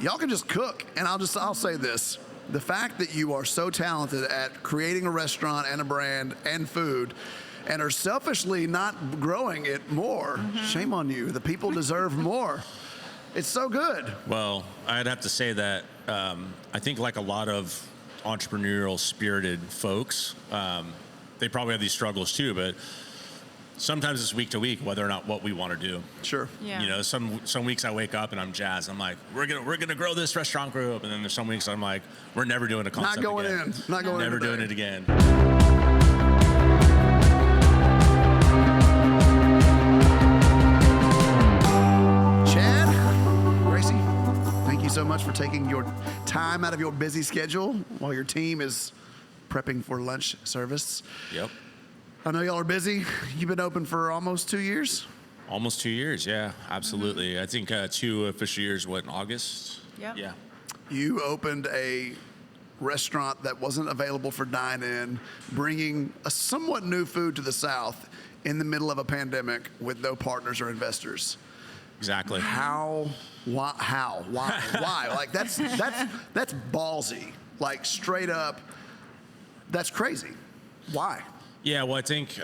y'all can just cook. And I'll say this. The fact that you are so talented at creating a restaurant and a brand and food and are selfishly not growing it more, shame on you. The people deserve more. It's so good. Well, I'd have to say that I think like a lot of entrepreneurial spirited folks, they probably have these struggles too, but sometimes it's week to week whether or not what we want to do. Sure. Yeah. You know, some weeks I wake up and I'm jazzed. I'm like, we're gonna grow this restaurant group, and then there's some weeks I'm like, we're never doing a concept Not going again. in. Not going in. Never doing it again. Chad, Gracie, thank you so much for taking your time out of your busy schedule while your team is prepping for lunch service. Yep. I know y'all are busy. You've been open for almost 2 years. Almost 2 years, yeah, absolutely. I think 2 official years, in August? Yep. Yeah. You opened a restaurant that wasn't available for dine-in, bringing a somewhat new food to the South in the middle of a pandemic with no partners or investors. Exactly. How? Why? Like that's ballsy. Like straight up, that's crazy. Why? Yeah, well, I think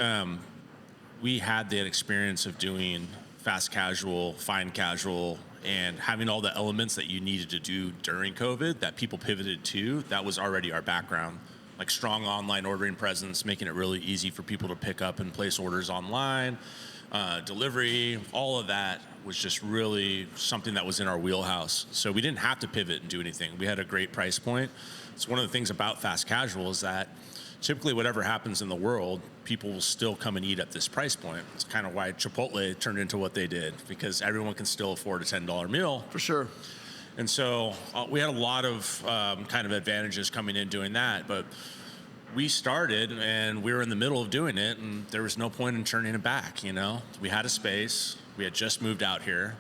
we had that experience of doing fast casual, fine casual, and having all the elements that you needed to do during COVID that people pivoted to. That was already our background. Like strong online ordering presence, making it really easy for people to pick up and place orders online, delivery, all of that was just really something that was in our wheelhouse. So we didn't have to pivot and do anything. We had a great price point. It's one of the things about fast casual is that typically whatever happens in the world, people will still come and eat at this price point. It's kind of why Chipotle turned into what they did, because everyone can still afford a $10 meal. For sure. And so we had a lot of kind of advantages coming in doing that, but we started and we were in the middle of doing it and there was no point in turning it back, you know? We had a space, we had just moved out here.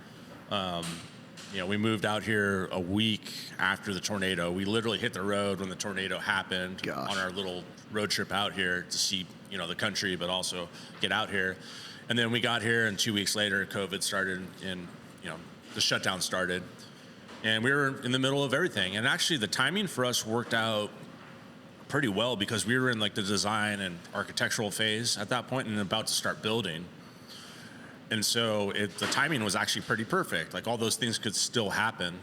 We moved out here a week after the tornado. We literally hit the road when the tornado happened. Gosh. On our little road trip out here to see, the country, but also get out here. And then we got here and 2 weeks later, COVID started and, the shutdown started. And we were in the middle of everything. And actually the timing for us worked out pretty well because we were in like the design and architectural phase at that point and about to start building. And so the timing was actually pretty perfect. Like all those things could still happen.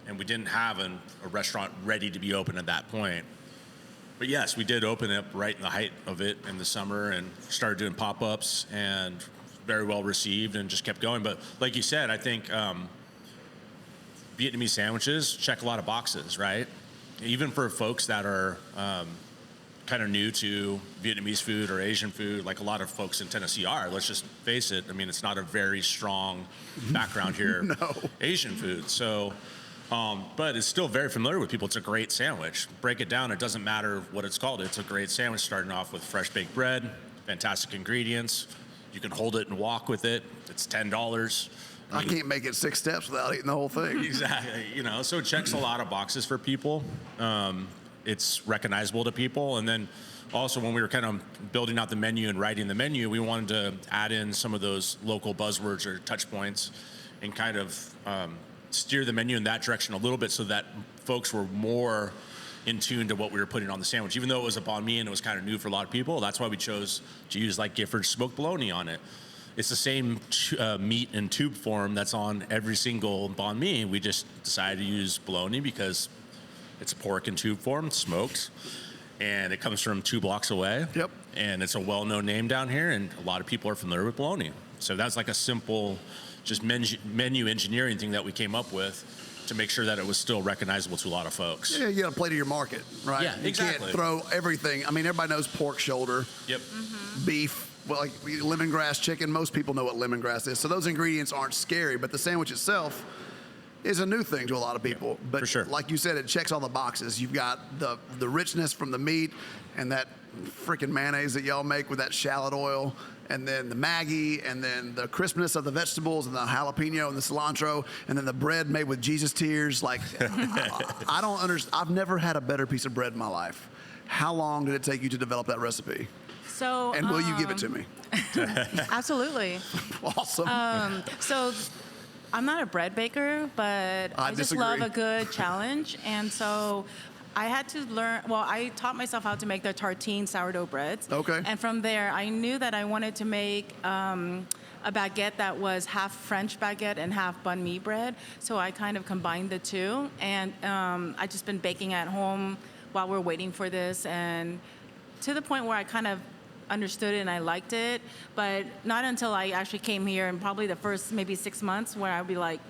And we didn't have a restaurant ready to be open at that point. But yes, we did open up right in the height of it in the summer and started doing pop-ups and very well received and just kept going. But like you said, I think Vietnamese sandwiches check a lot of boxes, right? Even for folks that are kind of new to Vietnamese food or Asian food, like a lot of folks in Tennessee are. Let's just face it. I mean, it's not a very strong background here. No. Asian food. So, but it's still very familiar with people. It's a great sandwich. Break it down. It doesn't matter what it's called. It's a great sandwich starting off with fresh baked bread, fantastic ingredients. You can hold it and walk with it. It's $10. I can't make it 6 steps without eating the whole thing. Exactly. So it checks a lot of boxes for people. It's recognizable to people. And then also when we were kind of building out the menu and writing the menu, we wanted to add in some of those local buzzwords or touch points and kind of steer the menu in that direction a little bit so that folks were more in tune to what we were putting on the sandwich. Even though it was a banh mi and it was kind of new for a lot of people, that's why we chose to use like Gifford's smoked bologna on it. It's the same meat in tube form that's on every single banh mi. We just decided to use bologna because it's pork in tube form, smoked, and it comes from 2 blocks away. Yep. And it's a well-known name down here, and a lot of people are familiar with bologna. So that's like a simple, just menu engineering thing that we came up with to make sure that it was still recognizable to a lot of folks. Yeah, you got to play to your market, right? Yeah, exactly. You can't throw everything. I mean, everybody knows pork shoulder, Yep. beef, well, like lemongrass chicken. Most people know what lemongrass is. So those ingredients aren't scary, but the sandwich itself is a new thing to a lot of people. Yeah, but for sure. Like you said, it checks all the boxes. You've got the richness from the meat and that freaking mayonnaise that y'all make with that shallot oil, and then the Maggi, and then the crispness of the vegetables and the jalapeno and the cilantro, and then the bread made with Jesus tears. Like, I don't understand. I've never had a better piece of bread in my life. How long did it take you to develop that recipe? So, And will you give it to me? Absolutely. Awesome. So I'm not a bread baker, but I just disagree. love a good challenge. And so I had to learn, well, I taught myself how to make the tartine sourdough breads. Okay. And from there, I knew that I wanted to make a baguette that was half French baguette and half banh mi bread. So I kind of combined the two. And I just been baking at home while we're waiting for this. And to the point where I kind of understood it and I liked it, but not until I actually came here, and probably the first maybe 6 months, where I'd be like,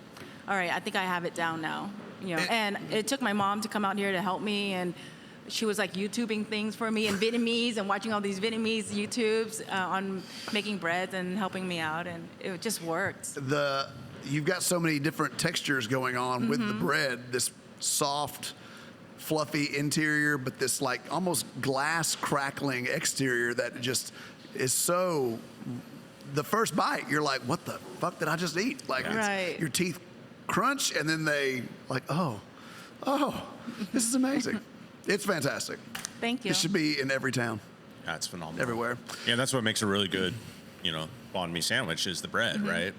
all right, I think I have it down now. And it took my mom to come out here to help me, and she was like YouTubing things for me in Vietnamese and watching all these Vietnamese YouTubes on making breads and helping me out, and it just worked. You've got so many different textures going on with the bread, this soft, fluffy interior, but this like almost glass crackling exterior that just is so, the first bite you're like, what the fuck did I just eat? Like Right. your teeth crunch and then they like, oh, this is amazing. It's fantastic. Thank you. It should be in every town, Yeah, it's phenomenal. everywhere. Yeah, that's what makes a really good, banh mi sandwich is the bread, right?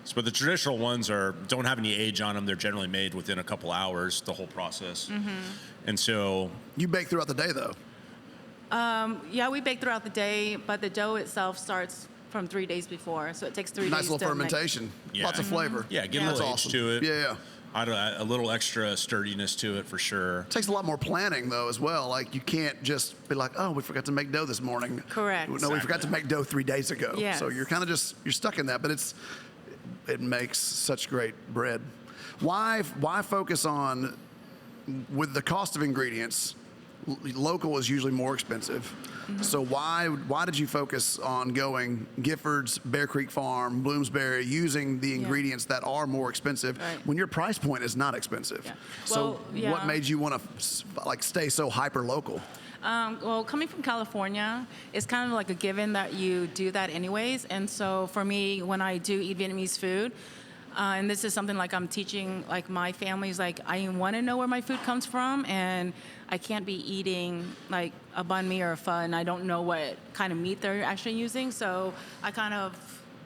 So, but the traditional ones don't have any age on them. They're generally made within a couple hours, the whole process. And so, You bake throughout the day though. Yeah, we bake throughout the day, but the dough itself starts from 3 days before, so it takes 3 Nice days little to make. fermentation, Yeah. lots of flavor. yeah, get a That's little awesome. age to it. Yeah. Add a little extra sturdiness to it for sure. Takes a lot more planning though as well. Like you can't just be like, oh, we forgot to make dough this morning. Correct. No, we forgot to make dough 3 days ago. Yes. So you're kind of you're stuck in that, but it makes such great bread. Why focus on, with the cost of ingredients, local is usually more expensive. So why did you focus on going Giffords, Bear Creek Farm, Bloomsbury, using the ingredients that are more expensive Right. when your price point is not expensive? Yeah. So Well, yeah. what made you want to stay so hyper local? Well, coming from California, it's kind of like a given that you do that anyways. And so for me, when I do eat Vietnamese food, and this is something like I'm teaching, like my family's like, I want to know where my food comes from, and I can't be eating like a banh mi or a pho, and I don't know what kind of meat they're actually using. So I kind of,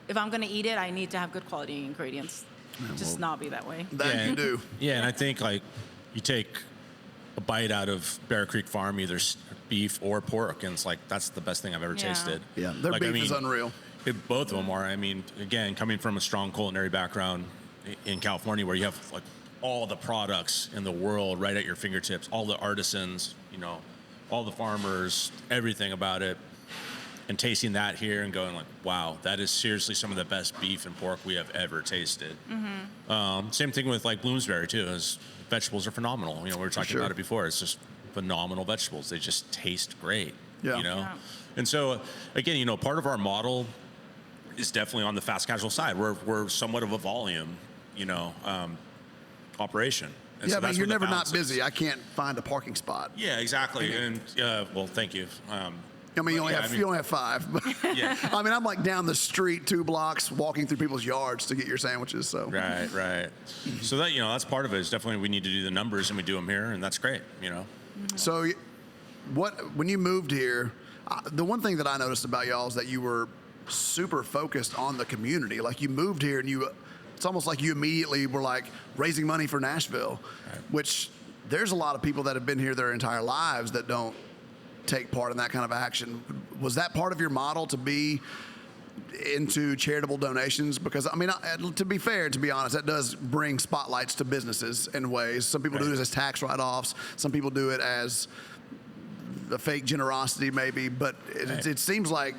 if I'm going to eat it, I need to have good quality ingredients. Just not be that way. That you do. Yeah, and I think like you take a bite out of Bear Creek Farm, either beef or pork, and it's like that's the best thing I've ever Yeah. tasted. Yeah, their Like, beef is unreal. Both of them are. I mean, again, coming from a strong culinary background in California, where you have like all the products in the world right at your fingertips, all the artisans, all the farmers, everything about it, and tasting that here and going like, wow, that is seriously some of the best beef and pork we have ever tasted. Same thing with like Bloomsbury too. Is vegetables are phenomenal. We were talking Sure. about it before. It's just phenomenal vegetables. They just taste great. Yeah. Yeah. And so again, part of our model is definitely on the fast casual side. We're somewhat of a volume, operation. And Yeah, so but that's you're where the never not balance is. busy. I can't find a parking spot. Yeah, exactly. And well, thank you. I mean, you only yeah, have I mean- you only have 5. But Yeah. I mean, I'm like down the street 2 blocks, walking through people's yards to get your sandwiches. So Right. So that that's part of it. Is definitely we need to do the numbers, and we do them here, and that's great. So, when you moved here, the one thing that I noticed about y'all is that you were super focused on the community. Like you moved here, and it's almost like you immediately were like raising money for Nashville, which there's a lot of people that have been here their entire lives that don't take part in that kind of action. Was that part of your model to be into charitable donations? Because I mean, to be fair, to be honest, that does bring spotlights to businesses in ways. Some people do it as tax write-offs. Some people do it as the fake generosity, maybe. But it seems like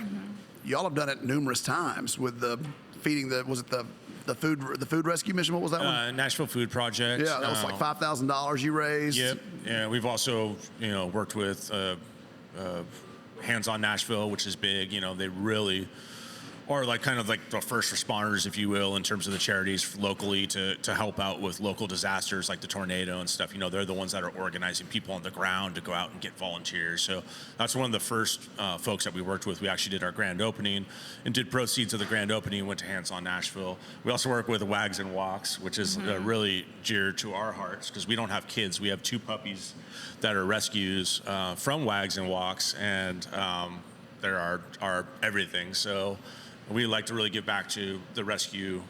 y'all have done it numerous times with the feeding the food rescue mission. What was that one? Nashville Food Project. Yeah, that was like $5,000 you raised. Yep. Yeah, we've also worked with Hands on Nashville, which is big. They really are like kind of like the first responders, if you will, in terms of the charities locally to help out with local disasters like the tornado and stuff. They're the ones that are organizing people on the ground to go out and get volunteers. So that's one of the first folks that we worked with. We actually did our grand opening and did proceeds of the grand opening, went to Hands on Nashville. We also work with Wags and Walks, which is really dear to our hearts because we don't have kids. We have 2 puppies that are rescues from Wags and Walks, and they're our everything. So we like to really give back to the rescue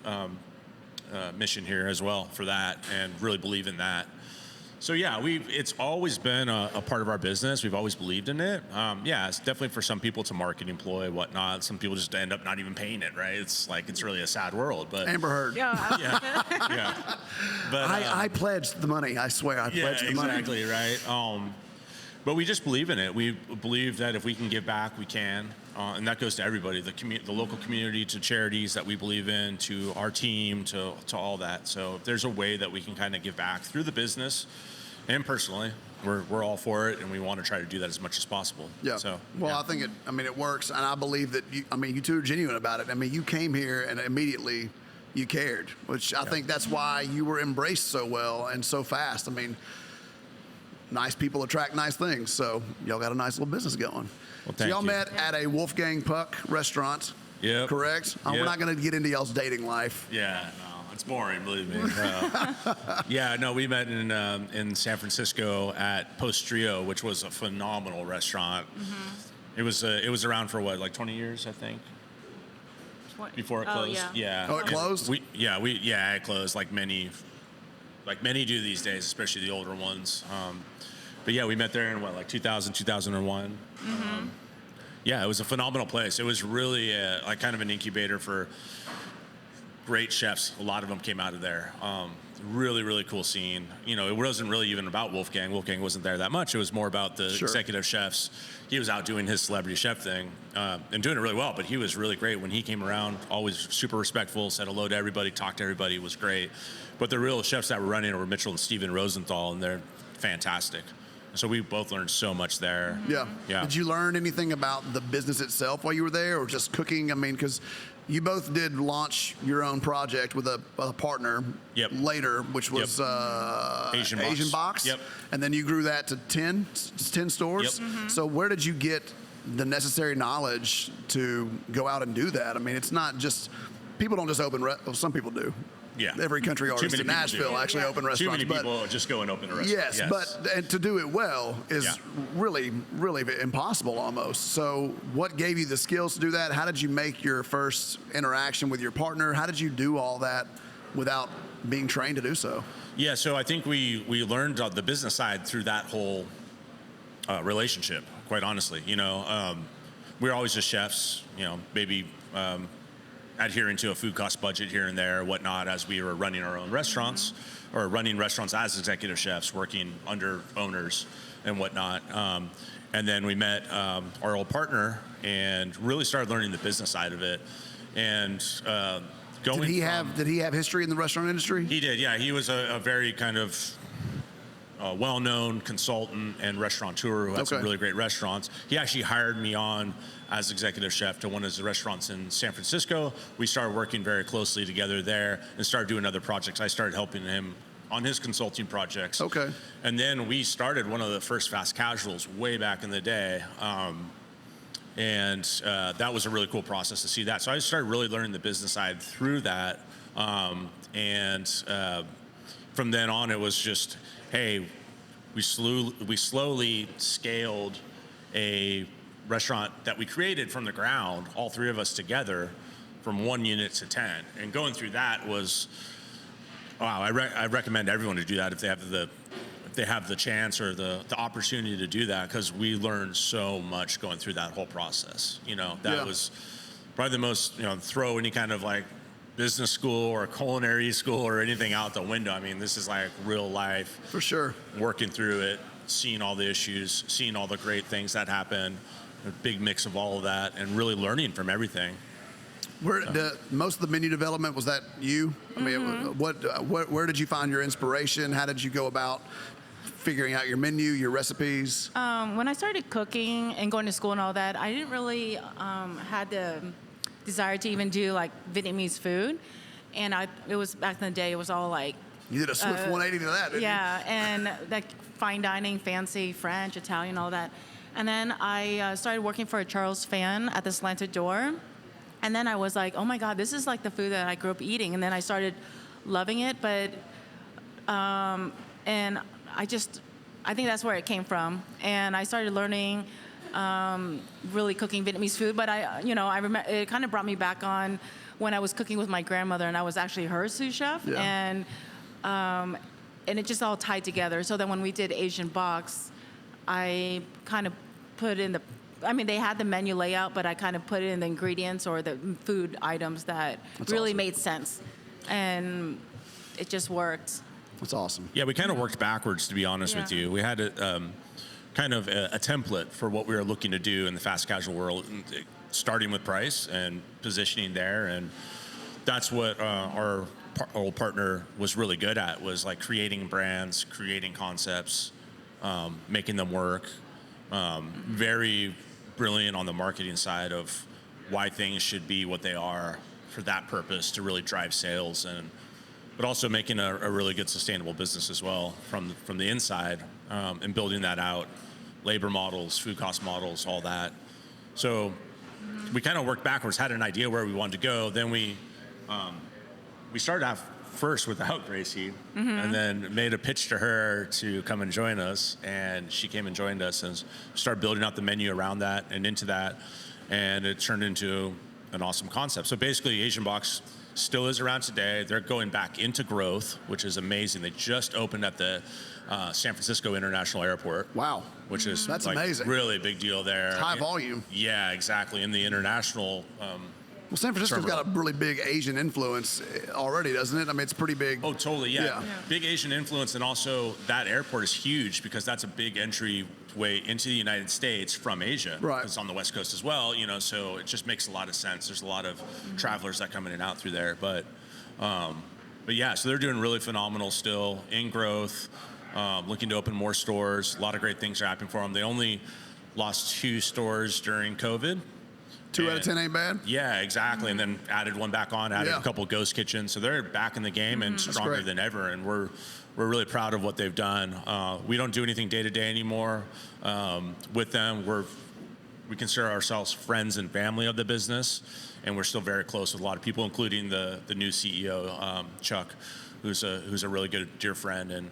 mission here as well for that, and really believe in that. So yeah, it's always been a part of our business. We've always believed in it. Yeah, it's definitely for some people it's a marketing ploy, whatnot. Some people just end up not even paying it, right? It's like, it's really a sad world. But Amber Heard. Yeah. yeah. But I pledged the money. I swear, I pledged the money. exactly, right. But we just believe in it. We believe that if we can give back, we can, and that goes to everybody, the local community, to charities that we believe in, to our team, to all that. So if there's a way that we can kind of give back through the business and personally, we're all for it, and we want to try to do that as much as possible. Yeah. So, well, yeah. I think it works, and I believe that you two are genuine about it. I mean, you came here and immediately you cared, which I think that's why you were embraced so well and so fast. I mean, nice people attract nice things, so y'all got a nice little business going. Well, so thank y'all you. met at a Wolfgang Puck restaurant. Yep. Correct? We're Yep. not going to get into y'all's dating life. Yeah, no, it's boring, believe me. Yeah, no, we met in San Francisco at Postrio, which was a phenomenal restaurant. Mm-hmm. It was around for what, like 20 years, I think, before it closed. Oh, yeah. Oh, it closed? It closed, like many do these days, especially the older ones. But yeah, we met there in 2000, 2001. Mm-hmm. Yeah, it was a phenomenal place. It was really like kind of an incubator for great chefs. A lot of them came out of there. Really, really cool scene. You know, it wasn't really even about Wolfgang. Wolfgang wasn't there that much. It was more about the executive chefs. He was out doing his celebrity chef thing and doing it really well, but he was really great. When he came around, always super respectful, said hello to everybody, talked to everybody, was great. But the real chefs that were running were Mitchell and Steven Rosenthal, and they're fantastic. So we both learned so much there. Yeah. Yeah. Did you learn anything about the business itself while you were there, or just cooking? I mean, because you both did launch your own project with a partner later, which was Asian Box. Yep. And then you grew that to 10 stores. Yep. Mm-hmm. So where did you get the necessary knowledge to go out and do that? I mean, it's not just, people don't just open, some people do. Yeah. Every country artist in Nashville actually open restaurants. Too many people just go and open a restaurant. Yes, but and to do it well is really, really impossible almost. So what gave you the skills to do that? How did you make your first interaction with your partner? How did you do all that without being trained to do so? Yeah, so I think we learned the business side through that whole relationship, quite honestly. You know, we were always just chefs, you know, maybe adhering to a food cost budget here and there, whatnot, as we were running our own restaurants, or running restaurants as executive chefs, working under owners and whatnot. And then we met our old partner and really started learning the business side of it. And going Did he have history in the restaurant industry? He did, yeah. He was a very kind of well-known consultant and restaurateur who had some really great restaurants. He actually hired me on as executive chef to one of his restaurants in San Francisco. We started working very closely together there and started doing other projects. I started helping him on his consulting projects. Okay. And then we started one of the first fast casuals way back in the day. And that was a really cool process to see that. So I started really learning the business side through that. From then on, it was just, hey, we slowly scaled a restaurant that we created from the ground, all three of us together, from 1 unit to 10. And going through that was, wow, I recommend everyone to do that if they have the chance or the opportunity to do that, because we learned so much going through that whole process. You know, that was probably the most, you know, throw any kind of like business school or culinary school or anything out the window. I mean, this is like real life. For sure. Working through it, seeing all the issues, seeing all the great things that happen, a big mix of all of that, and really learning from everything. Most of the menu development, was that you? I mean, where did you find your inspiration? How did you go about figuring out your menu, your recipes? When I started cooking and going to school and all that, I didn't really had the desire to even do like Vietnamese food. And it was back in the day, it was all like, You did a swift 180 to that, didn't you? yeah, and like fine dining, fancy, French, Italian, all that. And then I started working for a Charles Fan at the Slanted Door. And then I was like, oh my God, this is like the food that I grew up eating. And then I started loving it. But, and I think that's where it came from. And I started learning really cooking Vietnamese food. But I remember it kind of brought me back on when I was cooking with my grandmother, and I was actually her sous chef, Yeah. and it just all tied together. So then when we did Asian Box, I kind of put in they had the menu layout, but I kind of put in the ingredients or the food items that really awesome. made sense. And it just worked. That's awesome. Yeah, we kind of worked backwards, to be honest with Yeah. you. We had kind of a template for what we were looking to do in the fast casual world, starting with price and positioning there. And that's what our old partner was really good at, was like creating brands, creating concepts, making them work. Very brilliant on the marketing side of why things should be what they are for that purpose, to really drive sales, but also making a really good sustainable business as well from the inside, and building that out, labor models, food cost models, all that. So we kind of worked backwards, had an idea where we wanted to go. Then we started off first without Gracie, and then made a pitch to her to come and join us, and she came and joined us and started building out the menu around that and into that, and it turned into an awesome concept. So basically, Asian Box still is around today. They're going back into growth, which is amazing. They just opened at the San Francisco International Airport. Wow. Which is That's like amazing. really a big deal there. It's high volume. Yeah, exactly. In the international. Well, San Francisco's got a really big Asian influence already, doesn't it? I mean, it's pretty big. Oh, totally. Yeah. Yeah. Big Asian influence, and also that airport is huge because that's a big entry way into the United States from Asia. Right. It's on the West Coast as well, so it just makes a lot of sense. There's a lot of travelers that come in and out through there, but yeah, so they're doing really phenomenal still, in growth, looking to open more stores. A lot of great things are happening for them. They only lost 2 stores during COVID. 2 out of 10 ain't bad. Yeah, exactly. And then added one back on, added a couple ghost kitchens. So they're back in the game and stronger great. than ever. And we're really proud of what they've done. We don't do anything day to day anymore with them. We consider ourselves friends and family of the business, and we're still very close with a lot of people, including the new CEO, Chuck, who's a really good dear friend. And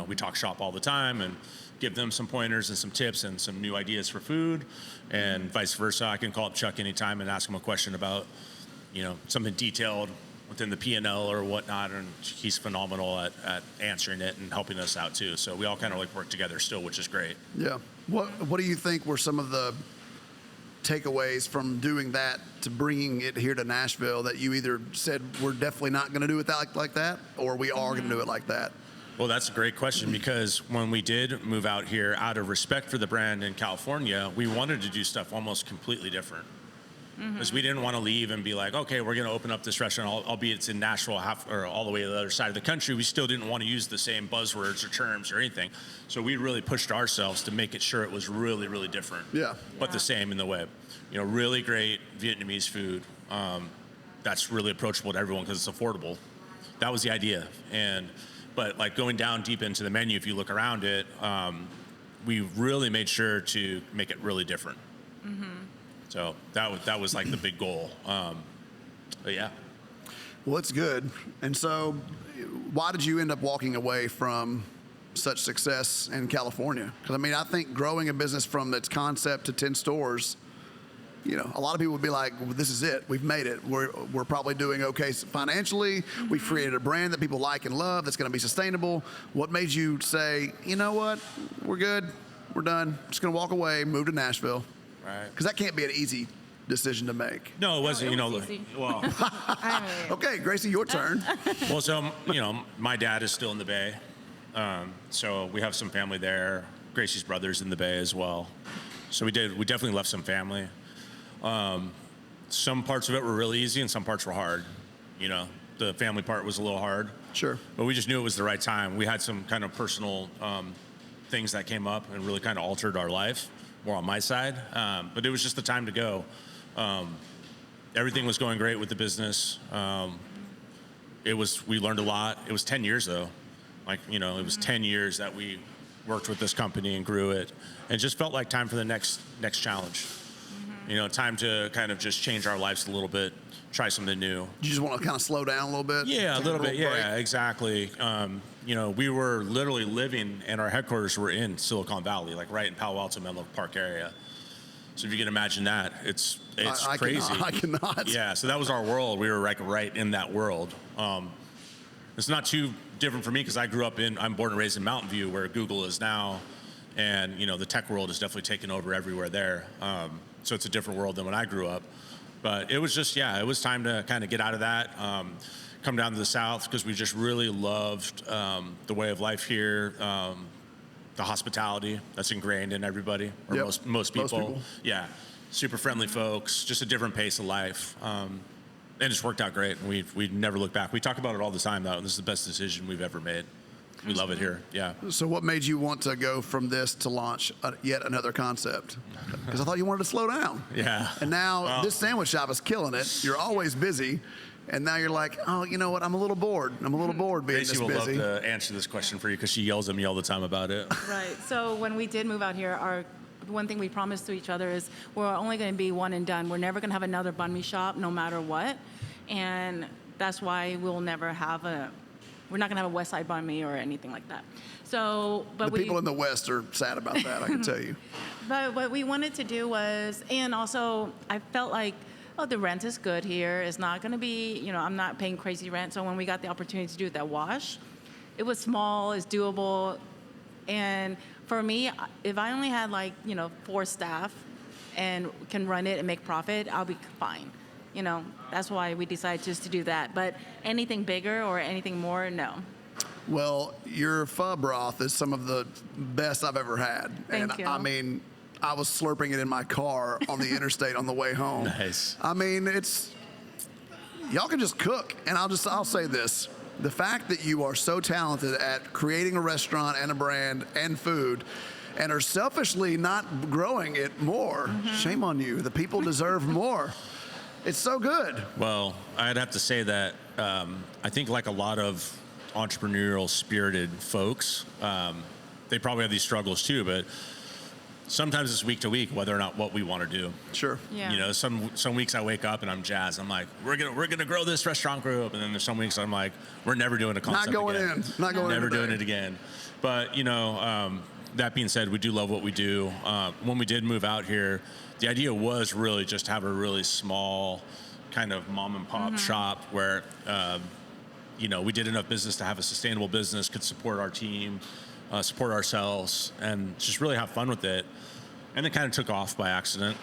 we talk shop all the time and give them some pointers and some tips and some new ideas for food, and vice versa. I can call up Chuck anytime and ask him a question about, something detailed within the P&L or whatnot, and he's phenomenal at answering it and helping us out too. So we all kind of work together still, which is great. Yeah. What do you think were some of the takeaways from doing that to bringing it here to Nashville that you either said we're definitely not going to do it like that, or we are going to do it like that? Well, that's a great question, because when we did move out here, out of respect for the brand in California, we wanted to do stuff almost completely different. Because we didn't want to leave and be like, okay, we're going to open up this restaurant, albeit it's in Nashville, or all the way to the other side of the country. We still didn't want to use the same buzzwords or terms or anything. So we really pushed ourselves to make it sure it was really, really different. Yeah. But the same in the way. Really great Vietnamese food. That's really approachable to everyone because it's affordable. That was the idea. But going down deep into the menu, if you look around it, we really made sure to make it really different. So that was like the big goal. But yeah. Well, it's good. And so why did you end up walking away from such success in California? Because I think growing a business from its concept to 10 stores, a lot of people would be like, well, this is it. We've made it. We're probably doing okay financially. We've created a brand that people like and love that's going to be sustainable. What made you say, you know what, we're good, we're done, just going to walk away, move to Nashville? Right. Because that can't be an easy decision to make. No, it wasn't. It was easy. Well, Okay, Gracie, your turn. well, so my dad is still in the Bay, so we have some family there. Gracie's brother's in the Bay as well, so we definitely left some family. Some parts of it were really easy, and some parts were hard. The family part was a little hard. Sure. But we just knew it was the right time. We had some kind of personal things that came up and really kind of altered our life, more on my side. But it was just the time to go. Everything was going great with the business. We learned a lot. It was 10 years though. It was 10 years that we worked with this company and grew it, and just felt like time for the next challenge. Time to kind of just change our lives a little bit, try something new. You just want to kind of slow down a little bit? Yeah, a Take little bit. break? Yeah, exactly. We were literally living, and our headquarters were in Silicon Valley, right in Palo Alto, Menlo Park area. So if you can imagine that, it's I crazy. I cannot. Yeah, so that was our world. We were like right in that world. It's not too different for me because I'm born and raised in Mountain View, where Google is now, and the tech world is definitely taken over everywhere there. So it's a different world than when I grew up. But it was just, it was time to kind of get out of that, come down to the South because we just really loved the way of life here, the hospitality that's ingrained in everybody, or Yep. most people. Most people. Yeah, super friendly folks, just a different pace of life. And it's worked out great. We never look back. We talk about it all the time, though. This is the best decision we've ever made. We love it here. Yeah. So what made you want to go from this to launch yet another concept? Because I thought you wanted to slow down. Yeah. And now this sandwich shop is killing it. You're always busy. And now you're like, oh, you know what? I'm a little bored. I'm a little bored being Gracie this will busy. love to answer this question for you because she yells at me all the time about it. Right. So when we did move out here, one thing we promised to each other is we're only going to be one and done. We're never going to have another banh mi shop, no matter what. And that's why we're not going to have a West Side banh mi or anything like that. So, but The people in the West are sad about that, I can tell you. But what we wanted to do was, and also I felt like, the rent is good here. It's not going to be, I'm not paying crazy rent. So when we got the opportunity to do that wash, it was small, it's doable. And for me, if I only had 4 staff and can run it and make profit, I'll be fine. That's why we decided just to do that. But anything bigger or anything more, no. Well, your pho broth is some of the best I've ever had. Thank you. I mean, I was slurping it in my car on the interstate on the way home. Nice. I mean, y'all can just cook. And I'll say this. The fact that you are so talented at creating a restaurant and a brand and food and are selfishly not growing it more, shame on you. The people deserve more. It's so good. Well, I'd have to say that I think like a lot of entrepreneurial spirited folks, they probably have these struggles too, but sometimes it's week to week whether or not what we want to do. Sure. Yeah. Some weeks I wake up and I'm jazzed. I'm like, we're gonna grow this restaurant group, and then there's some weeks I'm like, we're never doing a concept Not going again. Not going in. Never today. doing it again. But that being said, we do love what we do. When we did move out here, the idea was really just to have a really small kind of mom and pop shop where we did enough business to have a sustainable business, could support our team, support ourselves, and just really have fun with it. And it kind of took off by accident.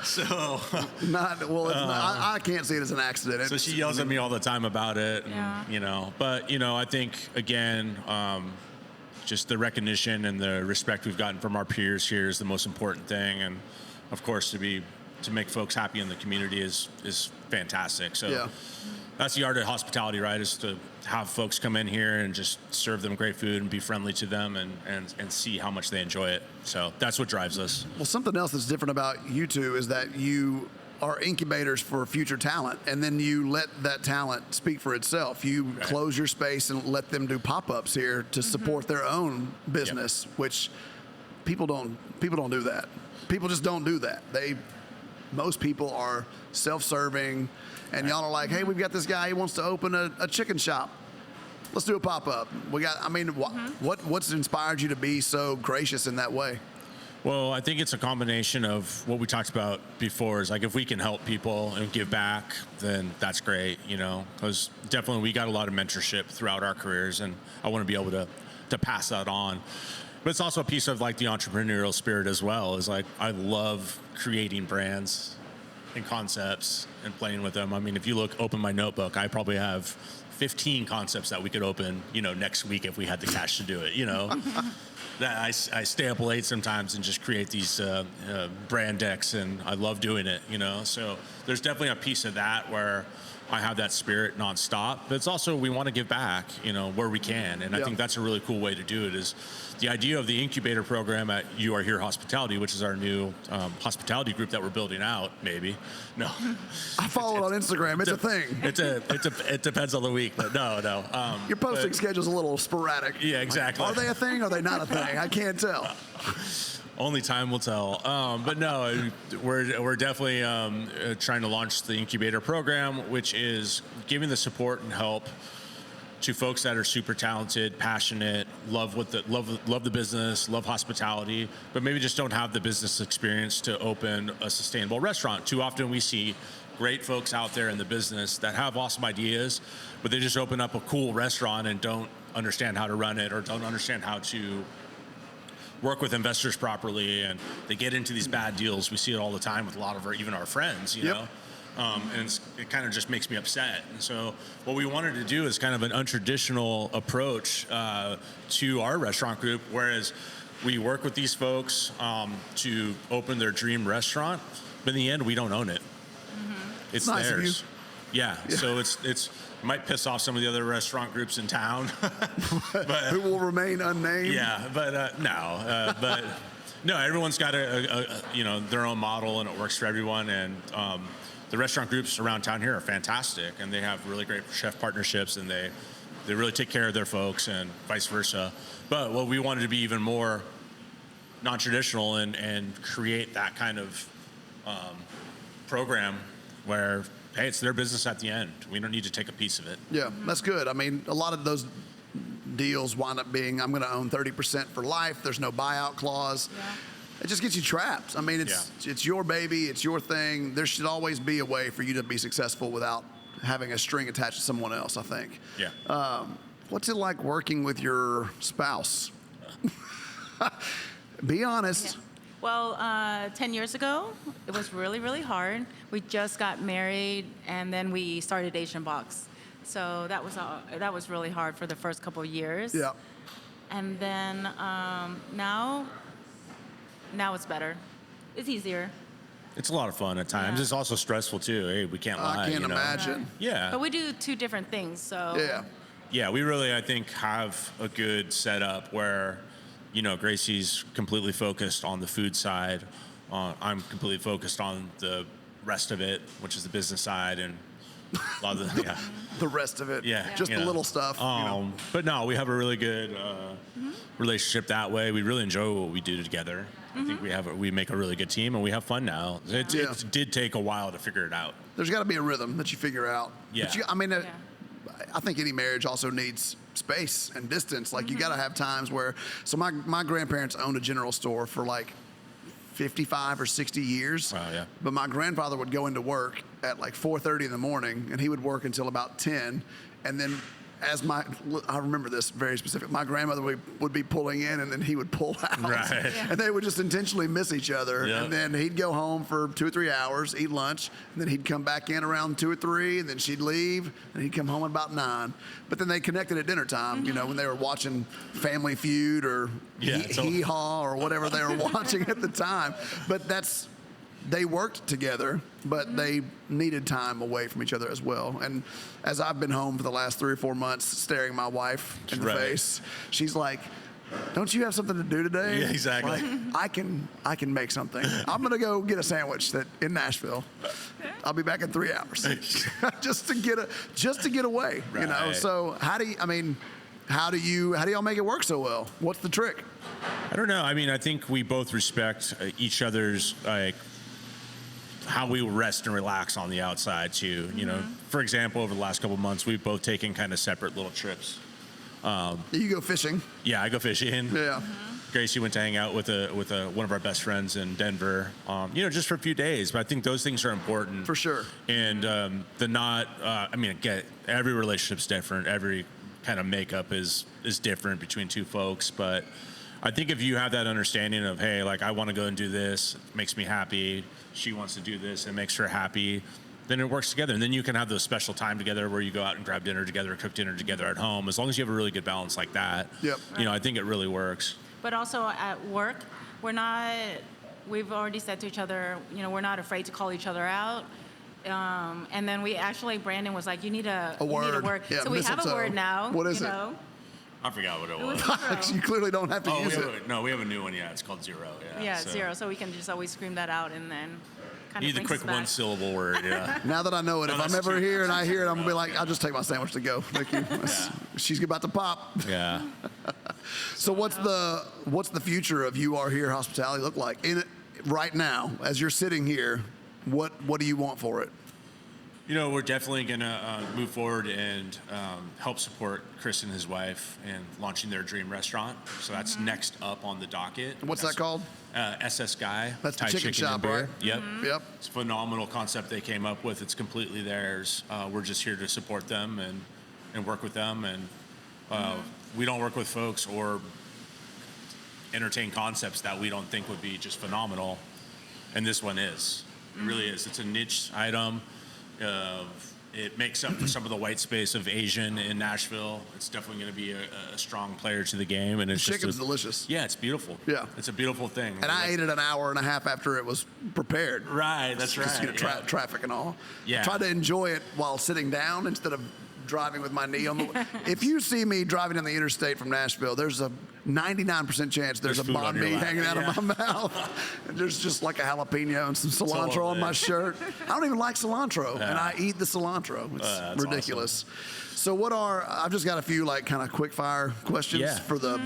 So I can't see it as an accident. so she yells at me all the time about it. And, Yeah. But I think again, just the recognition and the respect we've gotten from our peers here is the most important thing. And of course, to make folks happy in the community is fantastic. So. Yeah. That's the art of hospitality, right? Is to have folks come in here and just serve them great food and be friendly to them and see how much they enjoy it. So that's what drives us. Well, something else that's different about you two is that you are incubators for future talent, and then you let that talent speak for itself. You close your space and let them do pop-ups here to support their own business, which people don't do that. People just don't do that. Most people are self-serving, and y'all are like, hey, we've got this guy, he wants to open a chicken shop. Let's do a pop-up. What's inspired you to be so gracious in that way? Well, I think it's a combination of what we talked about before is like if we can help people and give back, then that's great, because definitely we got a lot of mentorship throughout our careers, and I want to be able to pass that on. But it's also a piece of like the entrepreneurial spirit as well. Is like I love creating brands and concepts and playing with them. I mean, if you open my notebook, I probably have 15 concepts that we could open, next week if we had the cash to do it. That I stay up late sometimes and just create these brand decks, and I love doing it. So there's definitely a piece of that where I have that spirit nonstop, but it's also we want to give back, where we can, and I think that's a really cool way to do it. Is the idea of the incubator program at You Are Here Hospitality, which is our new hospitality group that we're building out. Maybe no, I follow it on Instagram. It's a thing. It depends on the week, but no. Your posting schedule's a little sporadic. Yeah, exactly. Are they a thing? Or are they not a thing? I can't tell. Only time will tell. But no, we're definitely trying to launch the incubator program, which is giving the support and help to folks that are super talented, passionate, love the business, love hospitality, but maybe just don't have the business experience to open a sustainable restaurant. Too often we see great folks out there in the business that have awesome ideas, but they just open up a cool restaurant and don't understand how to run it, or don't understand how to work with investors properly, and they get into these bad deals. We see it all the time with a lot of even our friends, you know? And it kind of just makes me upset. And so what we wanted to do is kind of an untraditional approach to our restaurant group, whereas we work with these folks to open their dream restaurant, but in the end, we don't own it. It's nice theirs. Yeah, so it might piss off some of the other restaurant groups in town. But, who will remain unnamed. Yeah, but no, everyone's got their own model, and it works for everyone. And the restaurant groups around town here are fantastic, and they have really great chef partnerships, and they really take care of their folks, and vice versa. But what we wanted to be even more non-traditional and create that kind of program where, hey, it's their business at the end. We don't need to take a piece of it. Yeah, that's good. I mean, a lot of those deals wind up being, I'm going to own 30% for life. There's no buyout clause. Yeah. It just gets you trapped. I mean, it's your baby. It's your thing. There should always be a way for you to be successful without having a string attached to someone else, I think. Yeah. What's it like working with your spouse? Be honest. Yeah. Well, 10 years ago, it was really, really hard. We just got married, and then we started Asian Box. So that was really hard for the first couple of years. Yeah. And then now it's better. It's easier. It's a lot of fun at times. Yeah. It's also stressful too. Hey, we can't lie. I can't imagine. Yeah. But we do two different things, so. Yeah. Yeah, we really, I think, have a good setup where, Gracie's completely focused on the food side. I'm completely focused on the rest of it, which is the business side, and a lot of the, the rest of it. Yeah. Just the little stuff. But no, we have a really good relationship that way. We really enjoy what we do together. I think we make a really good team, and we have fun now. It did take a while to figure it out. There's got to be a rhythm that you figure out. Yeah. But I think any marriage also needs space and distance. Like you got to have times where. So my grandparents owned a general store for like 55 or 60 years. Wow, yeah. But my grandfather would go into work at like 4:30 in the morning, and he would work until about 10, and then. I remember this very specific. My grandmother would be pulling in, and then he would pull out. Right. Yeah. And they would just intentionally miss each other. Yep. And then he'd go home for 2 or 3 hours, eat lunch, and then he'd come back in around 2 or 3, and then she'd leave, and he'd come home at about 9. But then they connected at dinner time, when they were watching Family Feud or Hee Haw or whatever they were watching at the time. But they worked together, but they needed time away from each other as well. And as I've been home for the last 3 or 4 months staring my wife in the face, she's like, don't you have something to do today? Yeah, exactly. Like, I can make something. I'm going to go get a sandwich in Nashville. I'll be back in 3 hours just to get away, Right. So how do y'all make it work so well? What's the trick? I don't know. I mean, I think we both respect each other's how we rest and relax on the outside too. For example, over the last couple of months, we've both taken kind of separate little trips. You go fishing. Yeah, I go fishing. Yeah. Gracie went to hang out with one of our best friends in Denver. Just for a few days. But I think those things are important For sure. And again, every relationship's different. Every kind of makeup is different between two folks, but I think if you have that understanding of, hey, like I want to go and do this, it makes me happy. She wants to do this, it makes her happy. Then it works together, and then you can have those special time together where you go out and grab dinner together, cook dinner together at home. As long as you have a really good balance like that, Yep. I think it really works. But also at work, we've already said to each other, we're not afraid to call each other out. And then Brandon was like, you need a word. Yeah, so we have a word now. What is it? I forgot what it was. You clearly don't have to use it. No, we have a new one. Yeah, it's called Zero. Yeah, Zero. So we can just always scream that out and then kind You of need the quick one-syllable word. Yeah. Now that I know it, if I'm that's ever true. here and I hear it, I'm gonna be like, I'll just take my sandwich to go. Thank you. She's about to pop. Yeah. So what's the future of You Are Here Hospitality look like right now as you're sitting here? What do you want for it? We're definitely going to move forward and help support Chris and his wife in launching their dream restaurant. So that's next up on the docket. What's that called? SS Guy. That's the Thai chicken shop, and beer. right? Yep. Yep. It's a phenomenal concept they came up with. It's completely theirs. We're just here to support them and work with them. And we don't work with folks or entertain concepts that we don't think would be just phenomenal. And this one is. It really is. It's a niche item. It makes up for some of the white space of Asian in Nashville. It's definitely going to be a strong player to the game. And it's Chicken's delicious. Yeah, it's beautiful. Yeah. It's a beautiful thing. And I ate it an hour and a half after it was prepared. Right, that's right. Just, traffic and all. Yeah. I tried to enjoy it while sitting down instead of driving with my knee on the. If you see me driving down the interstate from Nashville, there's a 99% chance there's a food on banh your mi lap. hanging out of my mouth. And there's just like a jalapeno and some cilantro on my shirt. I don't even like cilantro, and I eat the cilantro. It's ridiculous. Awesome. So I've just got a few like kind of quick fire questions for the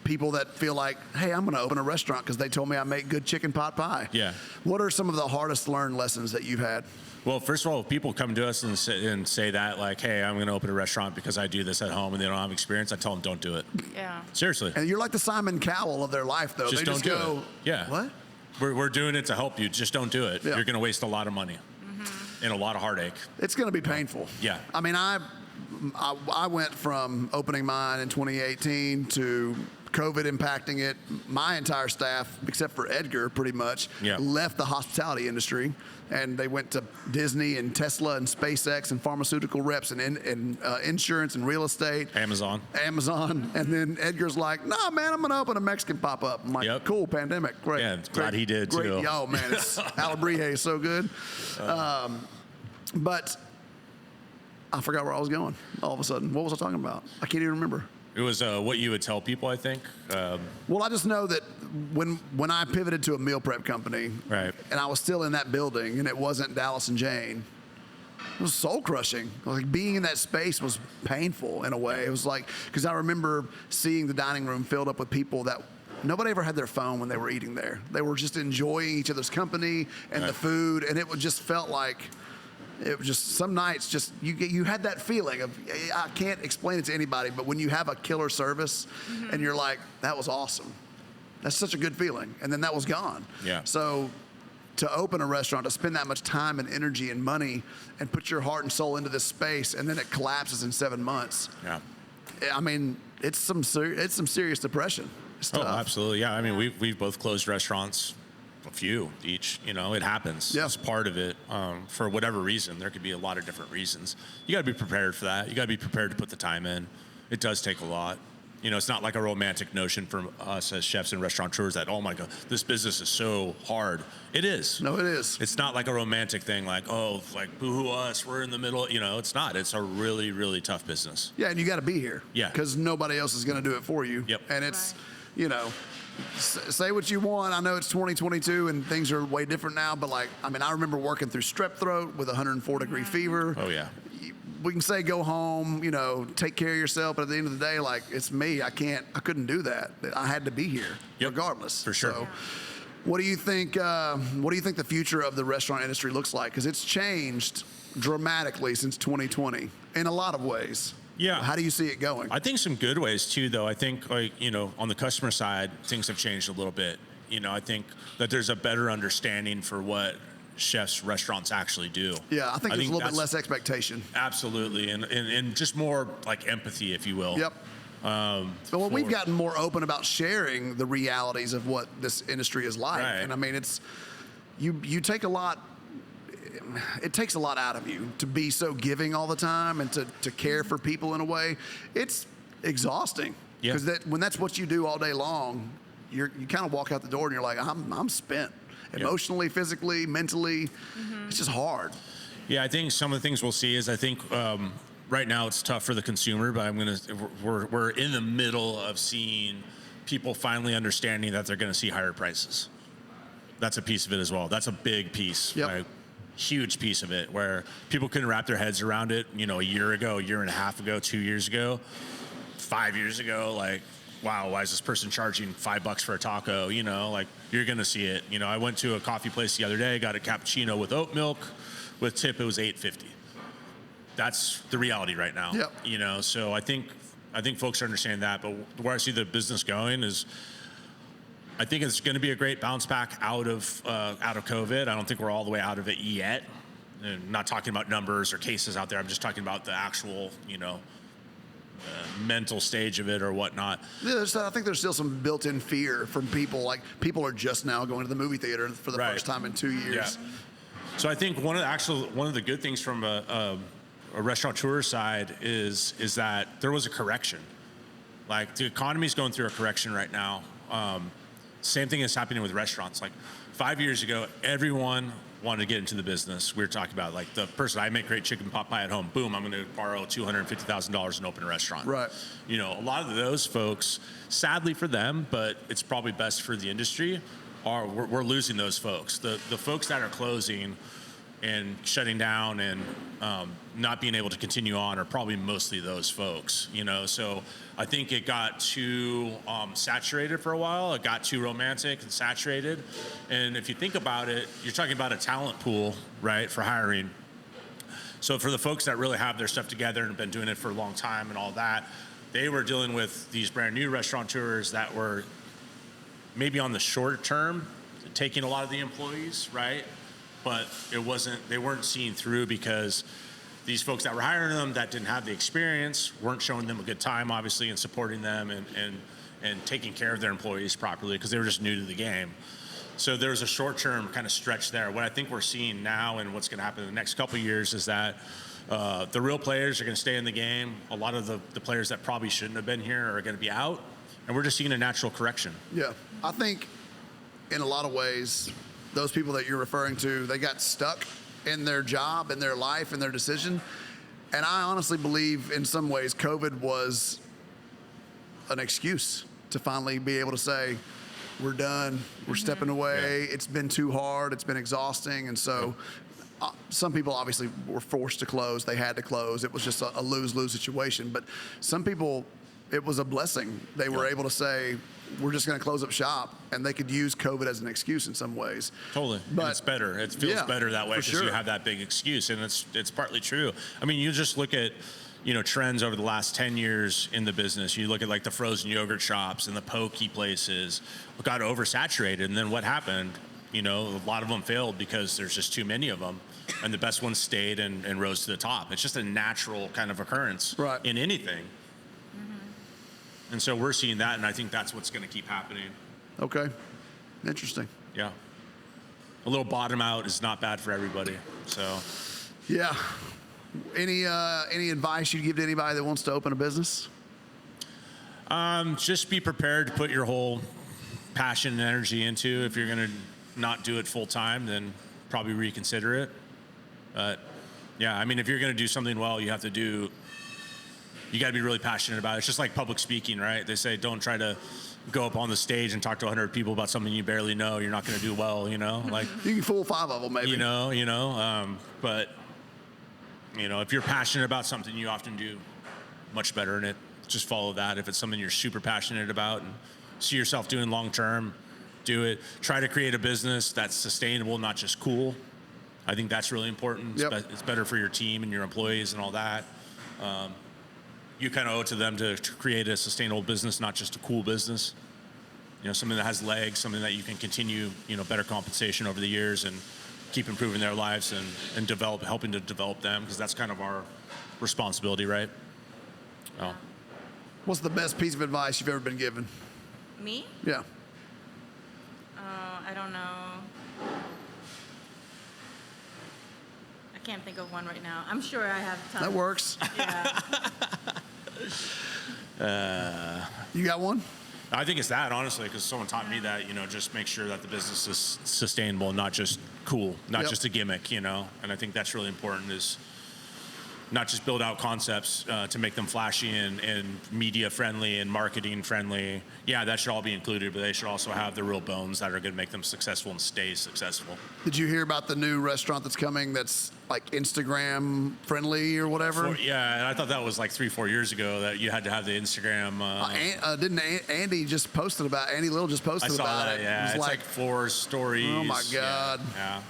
people that feel like, hey, I'm going to open a restaurant because they told me I make good chicken pot pie. Yeah. What are some of the hardest learned lessons that you've had? Well, first of all, if people come to us and say that, like, hey, I'm going to open a restaurant because I do this at home and they don't have experience, I tell them don't do it. Yeah. Seriously. And you're like the Simon Cowell of their life, though. Just they don't just do go, it. Yeah. What? We're doing it to help you. Just don't do it. Yeah. You're going to waste a lot of money and a lot of heartache. It's going to be painful. Yeah. I mean, I went from opening mine in 2018 to COVID impacting it. My entire staff, except for Edgar, pretty much, left the hospitality industry, and they went to Disney and Tesla and SpaceX and pharmaceutical reps and insurance and real estate. Amazon. And then Edgar's like, nah, man, I'm going to open a Mexican pop-up. I'm like, cool, pandemic, great. Yeah, glad he did, great. too. Yo, man, it's Alabrije is so good. But I forgot where I was going all of a sudden. What was I talking about? I can't even remember. It was what you would tell people, I think. Well, I just know that when I pivoted to a meal prep company, Right. and I was still in that building, and it wasn't Dallas and Jane, it was soul crushing. Like being in that space was painful in a way. It was like, because I remember seeing the dining room filled up with people that nobody ever had their phone when they were eating there. They were just enjoying each other's company and the food, and it just felt like. It was just some nights, just you had that feeling of, I can't explain it to anybody, but when you have a killer service and you're like, that was awesome. That's such a good feeling. And then that was gone. Yeah. So to open a restaurant, to spend that much time and energy and money and put your heart and soul into this space, and then it collapses in 7 months. Yeah. I mean, it's some serious depression. It's tough. Oh, absolutely. Yeah. I mean, we've both closed restaurants. A few each, it happens. Yeah. It's part of it. For whatever reason, there could be a lot of different reasons. You got to be prepared for that. You got to be prepared to put the time in. It does take a lot. It's not like a romantic notion for us as chefs and restaurateurs that, oh my God, this business is so hard. It is. No, it is. It's not like a romantic thing like, oh, like boo-hoo us, we're in the middle. It's not. It's a really, really tough business. Yeah, and you got to be here. Yeah. Because nobody else is going to do it for you. Yep. And it's, say what you want. I know it's 2022 and things are way different now, but I remember working through strep throat with 104-degree fever. Oh, yeah. We can say go home, take care of yourself, but at the end of the day, it's me. I couldn't do that. I had to be here regardless. For sure. So, what do you think the future of the restaurant industry looks like? Because it's changed dramatically since 2020 in a lot of ways. Yeah. How do you see it going? I think some good ways too, though. I think on the customer side, things have changed a little bit. I think that there's a better understanding for what chefs, restaurants actually do. Yeah, I think there's a little bit less expectation. Absolutely, and just more like empathy, if you will. Yep. Well, we've gotten more open about sharing the realities of what this industry is like, Right. and I mean, it's you take a lot. It takes a lot out of you to be so giving all the time and to care for people in a way. It's exhausting because when that's what you do all day long, you kind of walk out the door and you're like, I'm spent emotionally, physically, mentally. It's just hard. Yeah, I think some of the things we'll see is right now it's tough for the consumer, but we're in the middle of seeing people finally understanding that they're going to see higher prices. That's a piece of it as well. That's a big piece. Yep. Right? Huge piece of it where people couldn't wrap their heads around it, a year ago, a year and a half ago, 2 years ago, 5 years ago, wow, why is this person charging $5 for a taco? You're going to see it. I went to a coffee place the other day, got a cappuccino with oat milk, with tip it was $8.50. That's the reality right now. Yep. You know, so I think folks understand that. But where I see the business going is, I think it's going to be a great bounce back out of COVID. I don't think we're all the way out of it yet. And not talking about numbers or cases out there. I'm just talking about the actual, mental stage of it or whatnot. Yeah, I think there's still some built-in fear from people. Like, people are just now going to the movie theater for the first time in 2 years. Yeah. So I think one of the good things from a restaurateur side is that there was a correction. Like, the economy's going through a correction right now. Same thing is happening with restaurants. Like 5 years ago, everyone wanted to get into the business. We were talking about, like, the person, I make great chicken pot pie at home. Boom, I'm going to borrow $250,000 and open a restaurant. Right. You know, a lot of those folks, sadly for them, but it's probably best for the industry, we're losing those folks. The folks that are closing and shutting down and not being able to continue on are probably mostly those folks, So I think it got too saturated for a while. It got too romantic and saturated. And if you think about it, you're talking about a talent pool, right, for hiring. So for the folks that really have their stuff together and have been doing it for a long time and all that, they were dealing with these brand new restaurateurs that were maybe on the short term taking a lot of the employees, right? But they weren't seeing through because these folks that were hiring them that didn't have the experience weren't showing them a good time, obviously, and supporting them and taking care of their employees properly because they were just new to the game. So there's a short-term kind of stretch there. What I think we're seeing now and what's going to happen in the next couple of years is that the real players are going to stay in the game. A lot of the players that probably shouldn't have been here are going to be out, and we're just seeing a natural correction. Yeah, I think in a lot of ways, those people that you're referring to, they got stuck in their job, in their life, in their decision. And I honestly believe in some ways COVID was an excuse to finally be able to say, we're done, we're stepping away, it's been too hard, it's been exhausting. And so some people obviously were forced to close, they had to close. It was just a lose-lose situation. But some people, it was a blessing. They were able to say, we're just going to close up shop, and they could use COVID as an excuse in some ways. Totally, but and it's better. It feels better that way because you have that big excuse, and it's partly true. I mean, you just look at trends over the last 10 years in the business. You look at like the frozen yogurt shops and the poke places got oversaturated, and then what happened? A lot of them failed because there's just too many of them, and the best ones stayed and rose to the top. It's just a natural kind of occurrence in anything. And so we're seeing that, and I think that's what's going to keep happening. Okay. Interesting. Yeah. A little bottom out is not bad for everybody. So. Yeah. Any advice you'd give to anybody that wants to open a business? Just be prepared to put your whole passion and energy into. If you're going to not do it full time, then probably reconsider it. But yeah, I mean, if you're going to do something well, you got to be really passionate about it. It's just like public speaking, right? They say don't try to go up on the stage and talk to 100 people about something you barely know. You're not going to do well, Like you can fool 5 of them, maybe. But if you're passionate about something, you often do much better in it. Just follow that. If it's something you're super passionate about and see yourself doing long term, do it. Try to create a business that's sustainable, not just cool. I think that's really important. Yep. It's better for your team and your employees and all that. You kind of owe it to them to create a sustainable business, not just a cool business. Something that has legs, something that you can continue, better compensation over the years and keep improving their lives and helping to develop them, because that's kind of our responsibility, right? Oh. What's the best piece of advice you've ever been given? Me? Yeah. I don't know. I can't think of one right now. I'm sure I have tons. That works. Yeah. You got one? I think it's that, honestly, because someone taught me that, just make sure that the business is sustainable, not just cool, not just a gimmick, And I think that's really important, is not just build out concepts to make them flashy and media friendly and marketing friendly. Yeah, that should all be included, but they should also have the real bones that are going to make them successful and stay successful. Did you hear about the new restaurant that's coming that's like Instagram friendly or whatever? Yeah, and I thought that was like 3-4 years ago that you had to have the Instagram. Didn't Andy just posted about? Andy Little just posted about it. Yeah, It was it's like 4 stories. Oh my God. Yeah.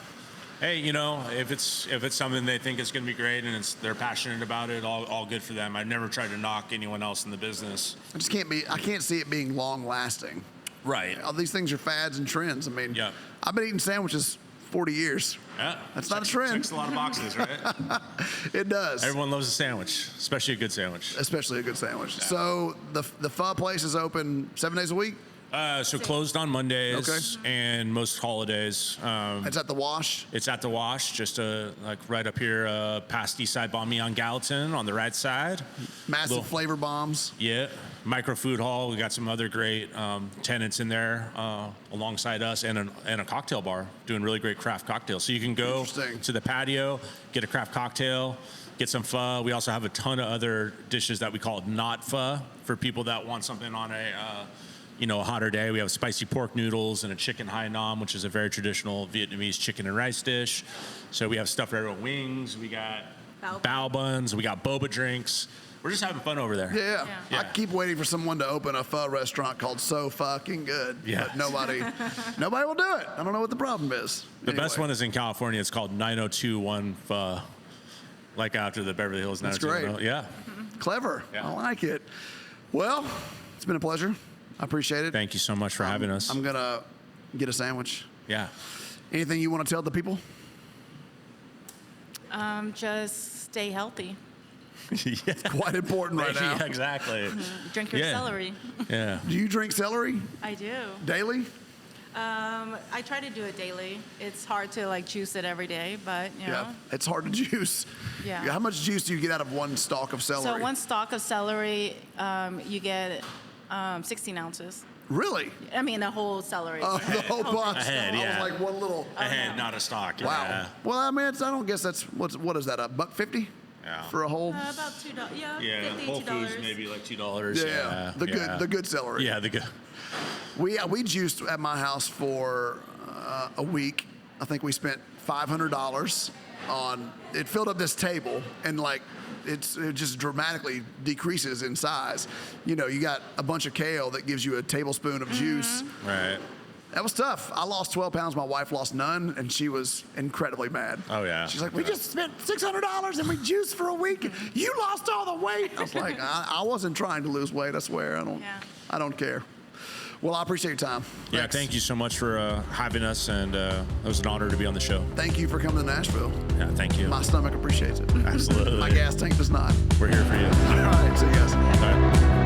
Hey, if it's something they think is going to be great and they're passionate about it, all good for them. I've never tried to knock anyone else in the business. I can't see it being long lasting. Right. All these things are fads and trends. I mean, Yeah. I've been eating sandwiches 40 years. Yeah. That's not a trend. Checks a lot of boxes, right? It does. Everyone loves a sandwich, especially a good sandwich. Especially a good sandwich. So the pho place is open 7 days a week? So closed on Mondays Okay. and most holidays. It's at the Wash? It's at the Wash, just like right up here past Eastside Banh on Gallatin on the right side. Massive Little- flavor bombs. Yeah, micro food hall. We got some other great tenants in there alongside us, and a cocktail bar doing really great craft cocktails. So you can go Interesting. to the patio, get a craft cocktail, get some pho. We also have a ton of other dishes that we call not pho for people that want something on a hotter day. We have spicy pork noodles and a chicken hai nam, which is a very traditional Vietnamese chicken and rice dish. So we have stuffed red wings. We got bao buns. We got boba drinks. We're just having fun over there. Yeah. Yeah. I keep waiting for someone to open a pho restaurant called So Fucking Good. Yeah. But nobody will do it. I don't know what the problem is. The best one is in California. It's called 9021 Pho, like after the Beverly Hills That's 90210. great. Yeah. Clever. Yeah. I like it. Well, it's been a pleasure. I appreciate it. Thank you so much for having us. I'm going to get a sandwich. Yeah. Anything you want to tell the people? Just stay healthy. Yeah. Quite important right now. Yeah, exactly. Drink your Yeah. celery. Yeah. Do you drink celery I do. daily? I try to do it daily. It's hard to juice it every day, but Yeah. It's hard to juice. Yeah. How much juice do you get out of one stalk of celery? So one stalk of celery, you get 16 ounces. Really? I mean, a whole celery. Oh, the whole box. A head, I yeah. was like one little. A head, not a stock. Wow. Yeah. Well, I mean, I don't guess that's what is that? $1.50 Yeah. for a whole? About $2. Yeah. Yeah. 50, Whole $2. Foods maybe like $2. Yeah. The good celery. Yeah, the good. We juiced at my house for a week. I think we spent $500 on. It filled up this table and it just dramatically decreases in size. You got a bunch of kale that gives you a tablespoon of juice. Right. That was tough. I lost 12 pounds. My wife lost none, and she was incredibly mad. Oh, yeah. She's like, we just spent $600 and we juiced for a week. You lost all the weight. I was like, I wasn't trying to lose weight. I swear. I don't care. Well, I appreciate your time. Yeah, Rex. thank you so much for having us, and it was an honor to be on the show. Thank you for coming to Nashville. Yeah, thank you. My stomach appreciates it. Absolutely. My gas tank does not. We're here for you. All right, see you guys. All right.